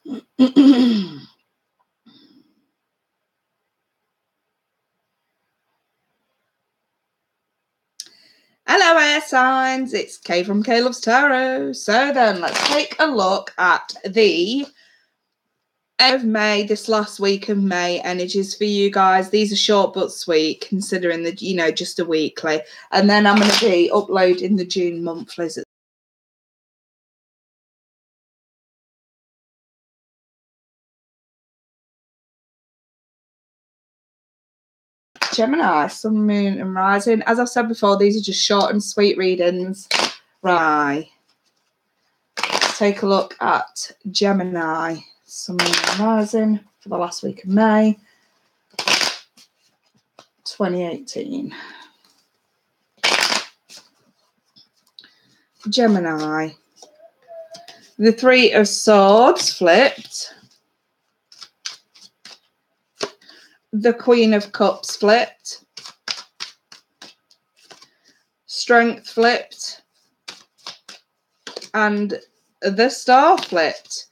Hello, air signs. It's Kay from Kaylovestarot. So then, let's take a look at the end of May, this last week of May energies for you guys. These are short but sweet, considering that, you know, just a weekly. And then I'm going to be uploading the June monthlies. Gemini, Sun, Moon and Rising. As I've said before, these are just short and sweet readings. Right. Let's take a look at Gemini, Sun, Moon and Rising for the last week of May 2018. Gemini. The Three of Swords flipped. The Queen of Cups flipped. Strength flipped. And the Star flipped.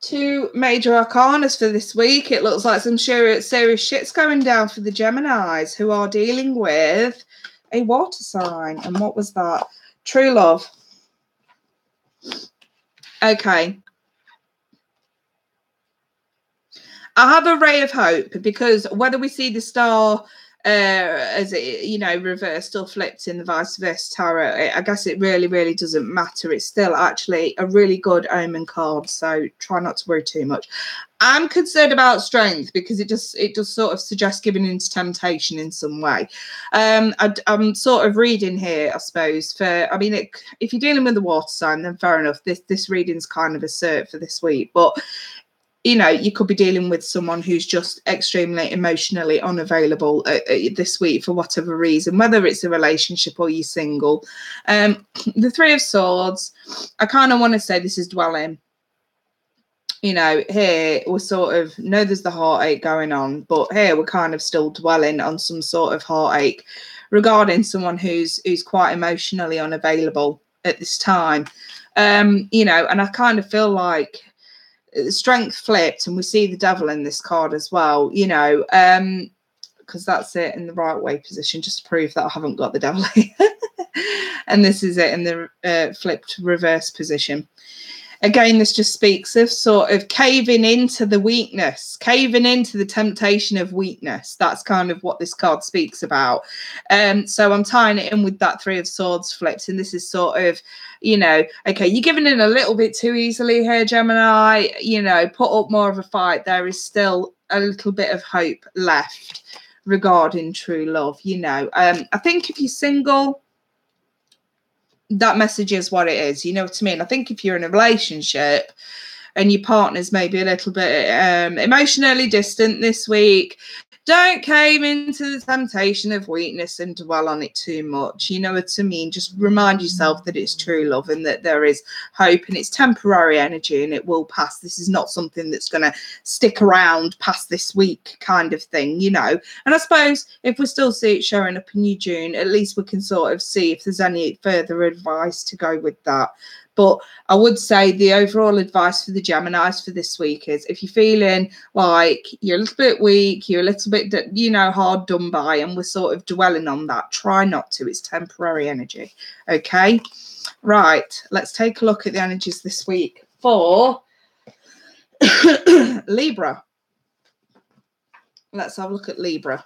Two major arcanas for this week. It looks like some serious shit's going down for the Geminis who are dealing with a water sign. And what was that? True love. Okay. I have a ray of hope, because whether we see the star as it, you know, reversed or flipped in the vice versa tarot, I guess it really doesn't matter. It's still actually a really good omen card, so try not to worry too much. I'm concerned about strength because it does sort of suggest giving into temptation in some way. I'm sort of reading here, I suppose, for, I mean, if you're dealing with the water sign, then fair enough. This reading's kind of a cert for this week, but you know, you could be dealing with someone who's just extremely emotionally unavailable this week for whatever reason, whether it's a relationship or you're single. The Three of Swords, I kind of want to say this is dwelling. You know, here we're sort of, know there's the heartache going on, but here we're kind of still dwelling on some sort of heartache regarding someone who's quite emotionally unavailable at this time. You know, and I kind of feel like strength flipped, and we see the devil in this card as well, you know, because that's it in the right way position, just to prove that I haven't got the devil here. And this is it in the flipped reverse position. Again, this just speaks of sort of caving into the weakness, caving into the temptation of weakness. That's kind of what this card speaks about. So I'm tying it in with that Three of Swords flipped. And this is sort of, you know, okay, you're giving in a little bit too easily here, Gemini. You know, put up more of a fight. There is still a little bit of hope left regarding true love, you know. I think if you're single, that message is what it is, you know what I mean? I think if you're in a relationship and your partner's maybe a little bit emotionally distant this week, don't cave into the temptation of weakness and dwell on it too much. You know what I mean? Just remind yourself that it's true love and that there is hope, and it's temporary energy and it will pass. This is not something that's going to stick around past this week kind of thing, you know. And I suppose if we still see it showing up in your June, at least we can sort of see if there's any further advice to go with that. But I would say the overall advice for the Geminis for this week is, if you're feeling like you're a little bit weak, you're a little bit, you know, hard done by, and we're sort of dwelling on that, try not to. It's temporary energy. Okay. Right. Let's take a look at the energies this week for Libra. Let's have a look at Libra.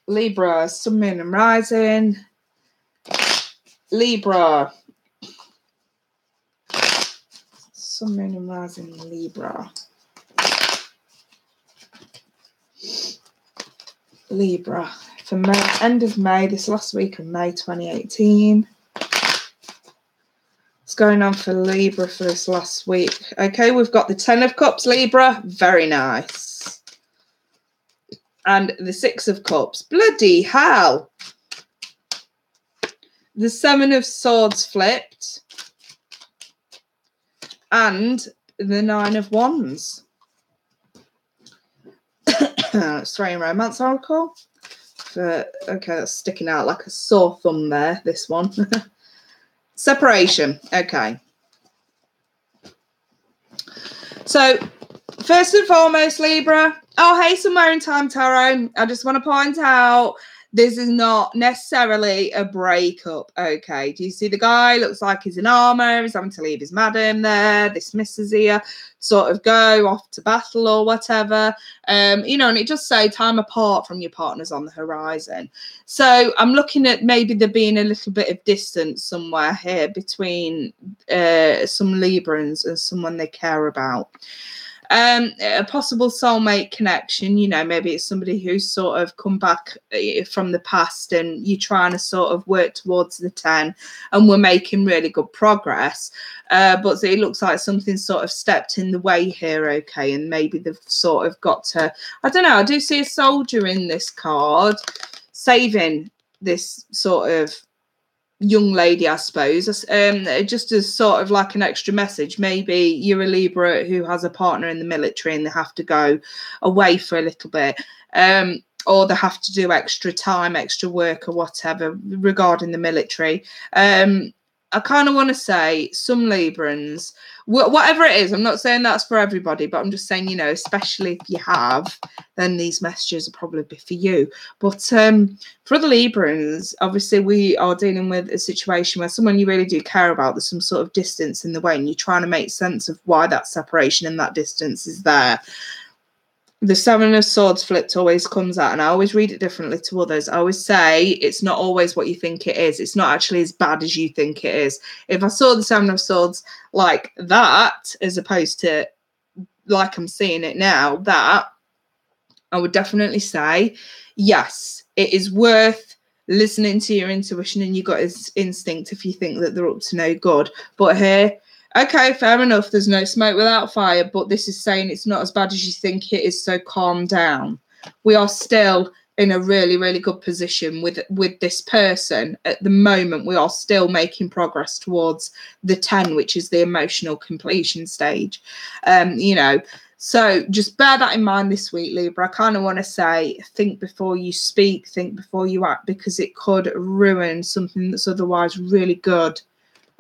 Libra, Sun, Moon and Rising. Libra. Sun, Moon and Rising, Libra. Libra. For May, end of May, this last week of May 2018. What's going on for Libra for this last week? Okay, we've got the Ten of Cups, Libra. Very nice. And the Six of Cups. Bloody hell. The Seven of Swords flipped. And the Nine of Wands. Australian Romance Oracle. Okay, that's sticking out like a sore thumb there, this one. Separation. Okay. So, first and foremost, Libra. Oh, hey, Somewhere in Time Tarot. I just want to point out this is not necessarily a breakup. Okay. Do you see the guy? Looks like he's in armor. He's having to leave his madam there. This missus here sort of go off to battle or whatever. You know, and it just say time apart from your partners on the horizon. So I'm looking at maybe there being a little bit of distance somewhere here between some Librans and someone they care about. A possible soulmate connection, you know, maybe it's somebody who's sort of come back from the past and you're trying to sort of work towards the 10 and we're making really good progress. But it looks like something sort of stepped in the way here, okay, and maybe they've sort of got to, I don't know, I do see a soldier in this card saving this sort of young lady, I suppose, just as sort of like an extra message. Maybe you're a Libra who has a partner in the military and they have to go away for a little bit, or they have to do extra time, extra work or whatever regarding the military. I kind of want to say some Librans, whatever it is, I'm not saying that's for everybody, but I'm just saying, you know, especially if you have, then these messages will probably be for you. But for the Librans, obviously we are dealing with a situation where someone you really do care about, there's some sort of distance in the way and you're trying to make sense of why that separation and that distance is there. The Seven of Swords flipped always comes out, and I always read it differently to others. I always say it's not always what you think it is. It's not actually as bad as you think it is. If I saw the Seven of Swords like that, as opposed to like I'm seeing it now, that I would definitely say, yes, it is worth listening to your intuition and you got his instinct if you think that they're up to no good. But here, okay, fair enough. There's no smoke without fire, but this is saying it's not as bad as you think it is, so calm down. We are still in a really, really good position with this person. At the moment, we are still making progress towards the 10, which is the emotional completion stage. You know, so just bear that in mind this week, Libra. I kind of want to say, think before you speak, think before you act, because it could ruin something that's otherwise really good.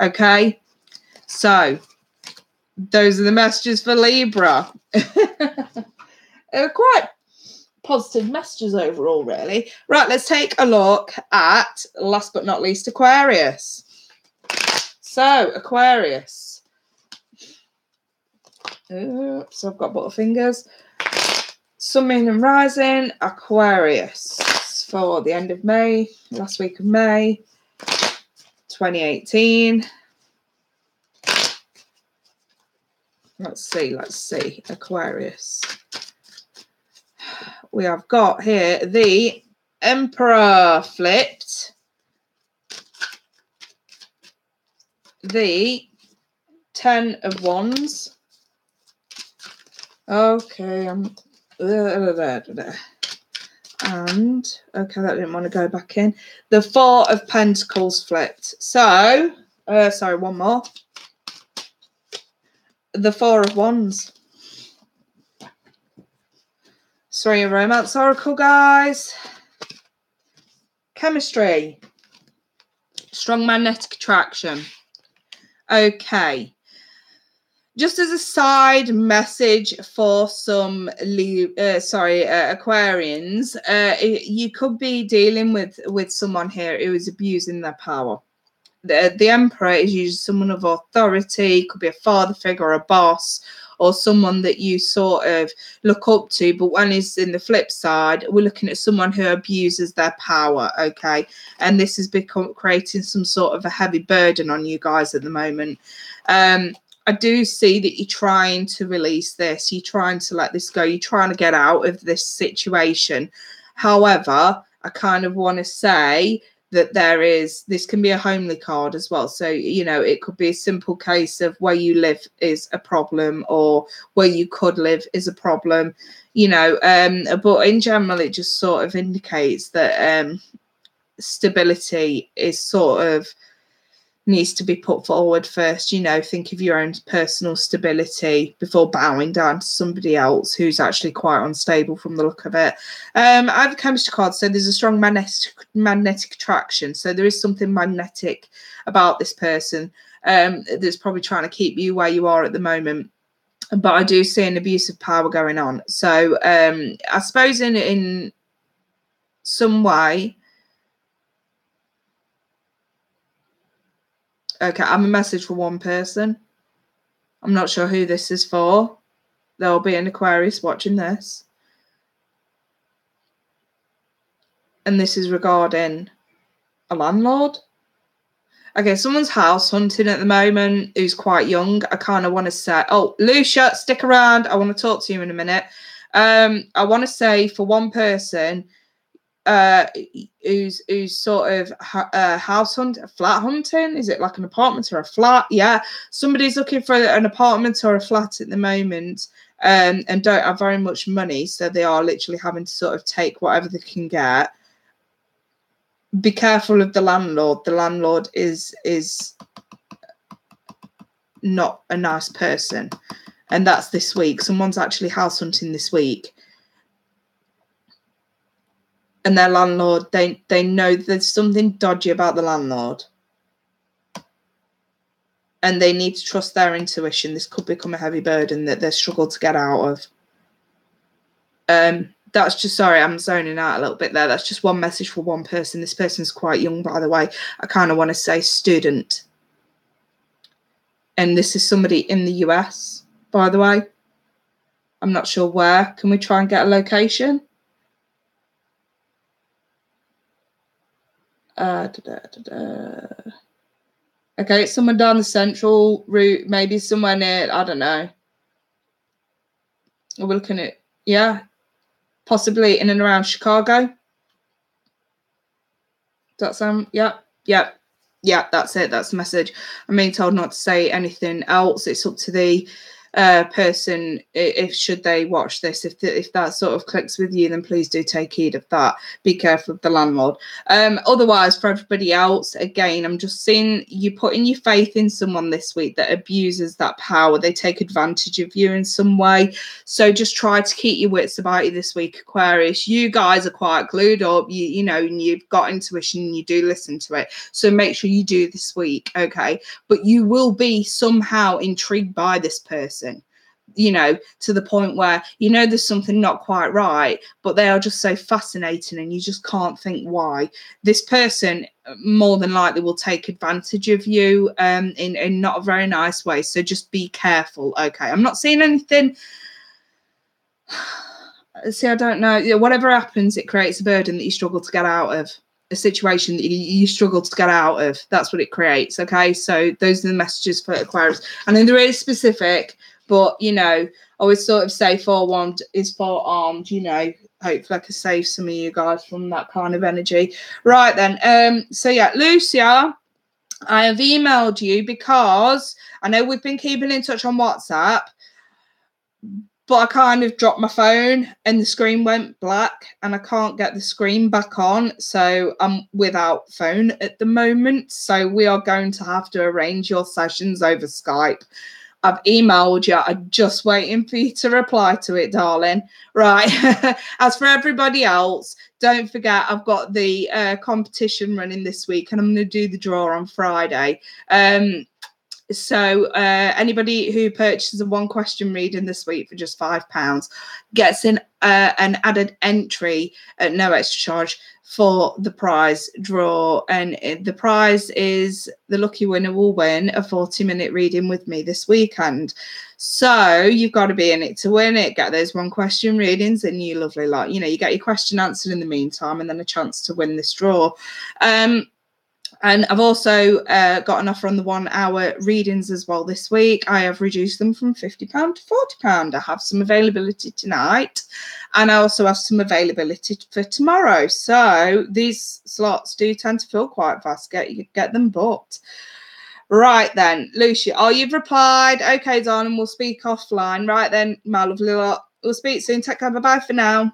Okay? So, those are the messages for Libra. Quite positive messages overall, really. Right, let's take a look at, last but not least, Aquarius. So, Aquarius. Oops, I've got butterfingers. Sun, Moon and Rising, Aquarius for the end of May, last week of May, 2018. Let's see, Aquarius. We have got here the Emperor flipped, the 10 of Wands. Okay, and okay, that didn't want to go back in. The 4 of Pentacles flipped. So, sorry, one more. The 4 of Wands. 3 of Romance Oracle, guys. Chemistry. Strong magnetic attraction. Okay. Just as a side message for some Aquarians, you could be dealing with someone here who is abusing their power. The Emperor is usually someone of authority, could be a father figure, a boss, or someone that you sort of look up to. But when he's in the flip side, we're looking at someone who abuses their power, okay? And this has become creating some sort of a heavy burden on you guys at the moment. I do see that you're trying to release this. You're trying to let this go. You're trying to get out of this situation. However, I kind of want to say that this can be a homely card as well. So, you know, it could be a simple case of where you live is a problem or where you could live is a problem, you know, but in general, it just sort of indicates that stability is sort of needs to be put forward first. You know, think of your own personal stability before bowing down to somebody else who's actually quite unstable from the look of it. I have a chemistry card, so there's a strong magnetic attraction. So there is something magnetic about this person that's probably trying to keep you where you are at the moment. but I do see an abuse of power going on. So I suppose in some way, okay, I'm a message for one person. I'm not sure who this is for. There'll be an Aquarius watching this. And this is regarding a landlord. Okay, someone's house hunting at the moment who's quite young. I kind of want to say, oh, Lucia, stick around. I want to talk to you in a minute. I want to say for one person who's sort of house hunt, flat hunting. Is it like an apartment or a flat? Yeah, somebody's looking for an apartment or a flat at the moment and don't have very much money. So they are literally having to sort of take whatever they can get. Be careful of the landlord. The landlord is not a nice person, and that's this week. Someone's actually house hunting this week, and their landlord, they know there's something dodgy about the landlord, and they need to trust their intuition. This could become a heavy burden that they struggle to get out of. That's just, sorry, I'm zoning out a little bit there. That's just one message for one person. This person's quite young, by the way. I kind of want to say student. And this is somebody in the US, by the way. I'm not sure where. Can we try and get a location? Okay, it's someone down the central route, maybe somewhere near, I don't know. We're looking at, yeah, possibly in and around Chicago. Does that sound, yeah, that's it. That's the message. I'm being told not to say anything else. It's up to the person, if should they watch this, if that sort of clicks with you, then please do take heed of that. Be careful of the landlord. Otherwise, for everybody else, again, I'm just seeing you putting your faith in someone this week that abuses that power. They take advantage of you in some way. So just try to keep your wits about you this week, Aquarius. You guys are quite clued up. You know, and you've got intuition and you do listen to it. So make sure you do this week, okay? But you will be somehow intrigued by this person, you know, to the point where, you know, there's something not quite right, but they are just so fascinating and you just can't think why. This person more than likely will take advantage of you in not a very nice way. So just be careful, okay? I'm not seeing anything. See, I don't know. Whatever happens, it creates a burden that you struggle to get out of. A situation that you struggle to get out of. That's what it creates, okay? So those are the messages for Aquarius. And then they're really specific, but, you know, I always sort of say forewarned is forearmed, you know. Hopefully I can save some of you guys from that kind of energy. Right then, so yeah, Lucia, I have emailed you because I know we've been keeping in touch on WhatsApp, but I kind of dropped my phone and the screen went black and I can't get the screen back on. So I'm without phone at the moment. So we are going to have to arrange your sessions over Skype. I've emailed you. I'm just waiting for you to reply to it, darling. Right. As for everybody else, don't forget I've got the competition running this week and I'm going to do the draw on Friday. So anybody who purchases a one question reading this week for just £5 gets an added entry at no extra charge for the prize draw. And the prize is the lucky winner will win a 40-minute reading with me this weekend. So you've got to be in it to win it. Get those one question readings and you lovely lot. You know, you get your question answered in the meantime and then a chance to win this draw. And I've also got an offer on the 1 hour readings as well this week. I have reduced them from £50 to £40. I have some availability tonight and I also have some availability for tomorrow. So these slots do tend to fill quite fast. Get them booked. Right then, Lucia, oh, you've replied. Okay, darling, we'll speak offline. Right then, my lovely lot. We'll speak soon. Take care. Bye-bye for now.